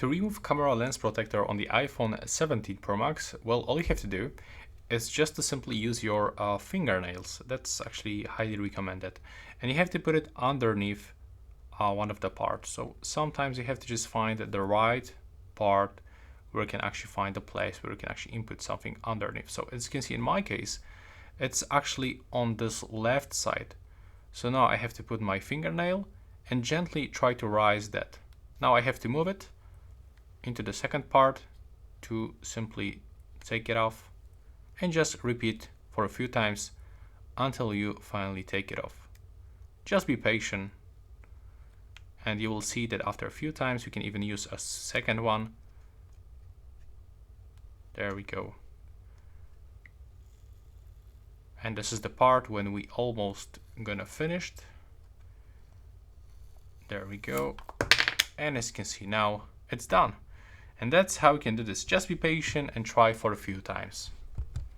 To remove camera lens protector on the iPhone 17 Pro Max, well, all you have to do is just to simply use your fingernails. That's actually highly recommended. And you have to put it underneath one of the parts. So sometimes you have to just find the right part where you can actually find a place where you can actually input something underneath. So as you can see in my case, it's actually on this left side. So now I have to put my fingernail and gently try to rise that. Now I have to move it into the second part to simply take it off, and just repeat for a few times until you finally take it off. Just be patient, and you will see that after a few times you can even use a second one. There we go. And this is the part when we almost gonna finished. There we go. And as you can see now, it's done. And that's how you can do this. Just be patient and try for a few times.